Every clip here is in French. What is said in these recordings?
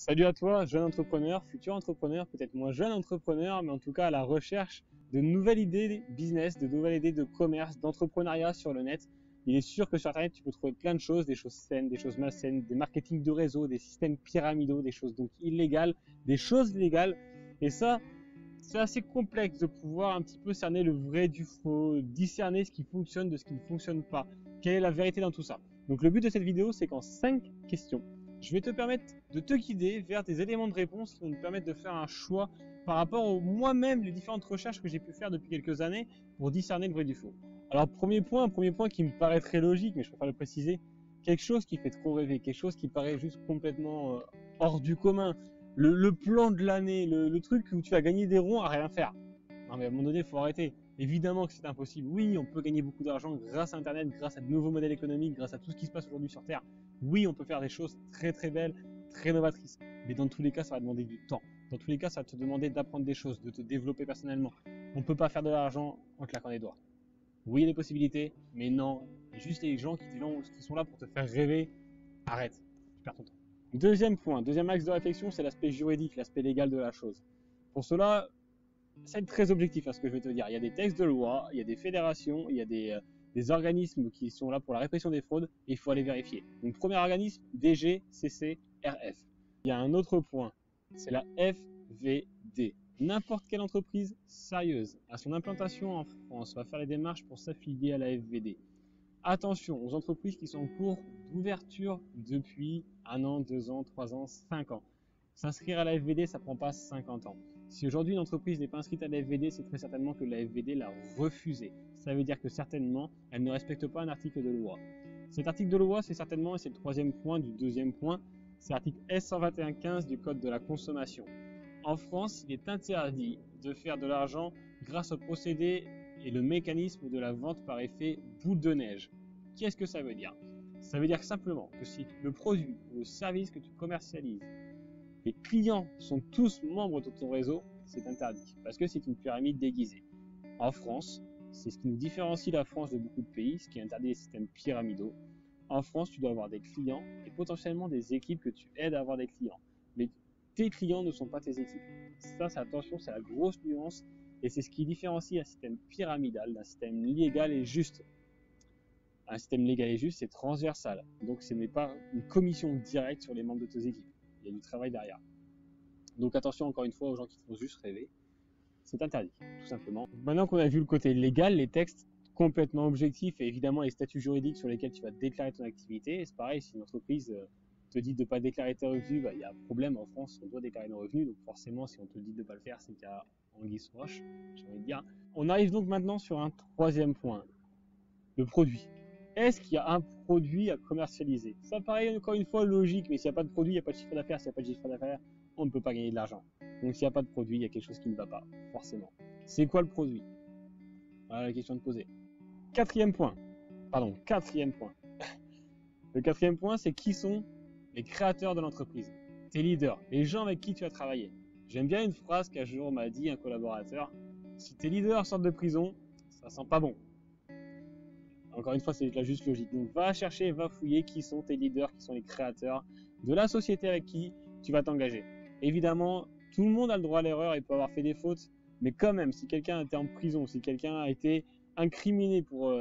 Salut à toi, jeune entrepreneur, futur entrepreneur, peut-être moins jeune entrepreneur, mais en tout cas à la recherche de nouvelles idées business, de nouvelles idées de commerce, d'entrepreneuriat sur le net. Il est sûr que sur Internet, tu peux trouver plein de choses, des choses saines, des choses malsaines, des marketing de réseau, des systèmes pyramidaux, des choses donc illégales, des choses légales. Et ça, c'est assez complexe de pouvoir un petit peu cerner le vrai du faux, discerner ce qui fonctionne de ce qui ne fonctionne pas. Quelle est la vérité dans tout ça? Donc le but de cette vidéo, c'est qu'en 5 questions, je vais te permettre de te guider vers des éléments de réponse qui vont te permettre de faire un choix par rapport aux moi-même les différentes recherches que j'ai pu faire depuis quelques années pour discerner le vrai du faux. Alors premier point qui me paraît très logique, mais je préfère le préciser, quelque chose qui fait trop rêver, quelque chose qui paraît juste complètement hors du commun, le plan de l'année, le truc où tu vas gagner des ronds à rien faire. Non mais à un moment donné, il faut arrêter. Évidemment que c'est impossible. Oui, on peut gagner beaucoup d'argent grâce à Internet, grâce à de nouveaux modèles économiques, grâce à tout ce qui se passe aujourd'hui sur Terre. Oui, on peut faire des choses très très belles, très novatrices. Mais dans tous les cas, ça va demander du temps. Dans tous les cas, ça va te demander d'apprendre des choses, de te développer personnellement. On ne peut pas faire de l'argent en claquant des doigts. Oui, il y a des possibilités, mais non. Juste les gens qui sont là pour te faire rêver, arrête. Tu perds ton temps. Deuxième point, deuxième axe de réflexion, c'est l'aspect juridique, l'aspect légal de la chose. Pour cela, ça va être très objectif à ce que je vais te dire. Il y a des textes de loi, il y a des fédérations, il y a des organismes qui sont là pour la répression des fraudes et il faut aller vérifier. Donc premier organisme, DGCCRF. Il y a un autre point, c'est la FVD. N'importe quelle entreprise sérieuse à son implantation en France va faire les démarches pour s'affilier à la FVD. Attention aux entreprises qui sont en cours d'ouverture depuis 1 an, 2 ans, 3 ans, 5 ans. S'inscrire à la FVD, ça prend pas 50 ans. Si aujourd'hui une entreprise n'est pas inscrite à la FVD, c'est très certainement que la FVD l'a refusée. Ça veut dire que certainement, elle ne respecte pas un article de loi. Cet article de loi, c'est certainement, et c'est le troisième point du deuxième point, c'est l'article S121.15 du Code de la consommation. En France, il est interdit de faire de l'argent grâce au procédé et le mécanisme de la vente par effet boule de neige. Qu'est-ce que ça veut dire? Ça veut dire simplement que si le produit ou le service que tu commercialises, les clients sont tous membres de ton réseau, c'est interdit, parce que c'est une pyramide déguisée. En France, c'est ce qui nous différencie la France de beaucoup de pays, ce qui interdit les systèmes pyramidaux. En France, tu dois avoir des clients et potentiellement des équipes que tu aides à avoir des clients. Mais tes clients ne sont pas tes équipes. Ça, c'est attention, c'est la grosse nuance, et c'est ce qui différencie un système pyramidal d'un système légal et juste. Un système légal et juste, c'est transversal, donc ce n'est pas une commission directe sur les membres de tes équipes. Il y a du travail derrière. Donc attention encore une fois aux gens qui te font juste rêver. C'est interdit, tout simplement. Maintenant qu'on a vu le côté légal, les textes complètement objectifs et évidemment les statuts juridiques sur lesquels tu vas déclarer ton activité, c'est pareil, si une entreprise te dit de ne pas déclarer tes revenus, il y a un problème en France, on doit déclarer nos revenus, donc forcément si on te dit de ne pas le faire, c'est qu'il y a anguille sous roche, j'ai envie de dire. On arrive donc maintenant sur un troisième point, le produit. Est-ce qu'il y a un produit à commercialiser? Ça paraît encore une fois logique, mais s'il n'y a pas de produit, il n'y a pas de chiffre d'affaires. S'il n'y a pas de chiffre d'affaires, on ne peut pas gagner de l'argent. Donc s'il n'y a pas de produit, il y a quelque chose qui ne va pas, forcément. C'est quoi le produit? Voilà la question de poser. Quatrième point. Le quatrième point, c'est qui sont les créateurs de l'entreprise, tes leaders, les gens avec qui tu as travaillé. J'aime bien une phrase qu'un jour m'a dit un collaborateur, si tes leaders sortent de prison, ça sent pas bon. Encore une fois, c'est la juste logique. Donc, va chercher, va fouiller qui sont tes leaders, qui sont les créateurs de la société avec qui tu vas t'engager. Évidemment, tout le monde a le droit à l'erreur et peut avoir fait des fautes, mais quand même, si quelqu'un a été en prison, si quelqu'un a été incriminé pour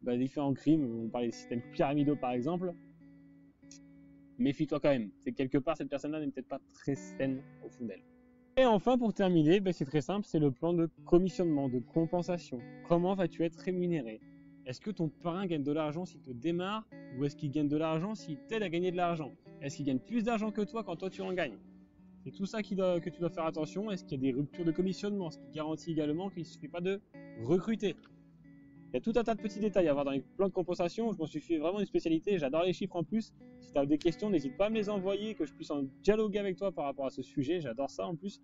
différents crimes, on parlait des systèmes pyramidaux par exemple, méfie-toi quand même. C'est quelque part, cette personne-là n'est peut-être pas très saine au fond d'elle. Et enfin, pour terminer, c'est très simple, c'est le plan de commissionnement, de compensation. Comment vas-tu être rémunéré? Est-ce que ton parrain gagne de l'argent s'il te démarre ou est-ce qu'il gagne de l'argent s'il t'aide à gagner de l'argent? Est-ce qu'il gagne plus d'argent que toi quand toi tu en gagnes? C'est tout ça que tu dois faire attention. Est-ce qu'il y a des ruptures de commissionnement? Ce qui garantit également qu'il ne suffit pas de recruter. Il y a tout un tas de petits détails à voir dans les plans de compensation. Je m'en suis fait vraiment une spécialité. J'adore les chiffres en plus. Si tu as des questions, n'hésite pas à me les envoyer, que je puisse en dialoguer avec toi par rapport à ce sujet. J'adore ça en plus.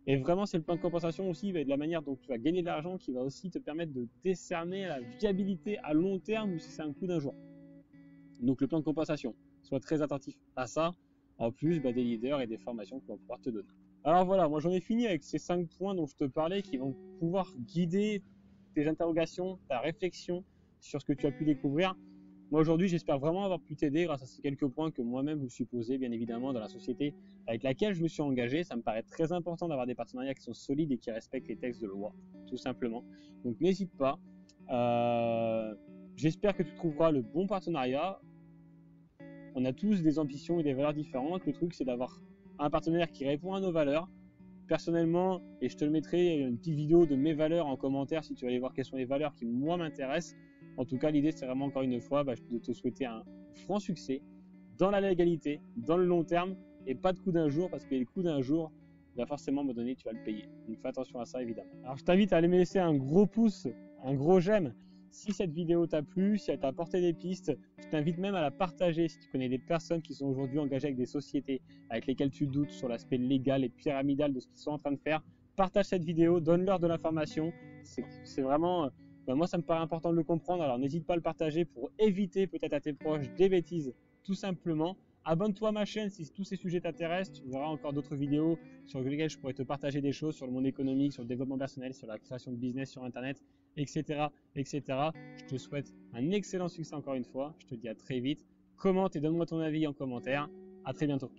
Et vraiment, c'est le plan de compensation aussi, de la manière dont tu vas gagner de l'argent qui va aussi te permettre de décerner la viabilité à long terme ou si c'est un coup d'un jour. Donc le plan de compensation, sois très attentif à ça, en plus des leaders et des formations qu'on va pouvoir te donner. Alors voilà, moi j'en ai fini avec ces 5 points dont je te parlais qui vont pouvoir guider tes interrogations, ta réflexion sur ce que tu as pu découvrir. Moi aujourd'hui, j'espère vraiment avoir pu t'aider grâce à ces quelques points que moi-même je me suis posé, bien évidemment, dans la société avec laquelle je me suis engagé. Ça me paraît très important d'avoir des partenariats qui sont solides et qui respectent les textes de loi, tout simplement. Donc n'hésite pas. J'espère que tu trouveras le bon partenariat. On a tous des ambitions et des valeurs différentes. Le truc, c'est d'avoir un partenaire qui répond à nos valeurs. Personnellement, et je te le mettrai une petite vidéo de mes valeurs en commentaire si tu veux aller voir quelles sont les valeurs qui moi m'intéressent. En tout cas, l'idée c'est vraiment encore une fois de te souhaiter un franc succès dans la légalité, dans le long terme et pas de coup d'un jour parce que les coups d'un jour, va forcément me donner, tu vas le payer. Donc fais attention à ça évidemment. Alors je t'invite à aller me laisser un gros pouce, un gros j'aime si cette vidéo t'a plu, si elle t'a apporté des pistes. Je t'invite même à la partager si tu connais des personnes qui sont aujourd'hui engagées avec des sociétés avec lesquelles tu doutes sur l'aspect légal et pyramidal de ce qu'ils sont en train de faire. Partage cette vidéo, donne-leur de l'information. C'est vraiment, moi ça me paraît important de le comprendre, alors n'hésite pas à le partager pour éviter peut-être à tes proches des bêtises, tout simplement. Abonne-toi à ma chaîne si tous ces sujets t'intéressent, tu verras encore d'autres vidéos sur lesquelles je pourrais te partager des choses sur le monde économique, sur le développement personnel, sur la création de business sur internet, etc. etc. Je te souhaite un excellent succès encore une fois, je te dis à très vite, commente et donne-moi ton avis en commentaire, à très bientôt.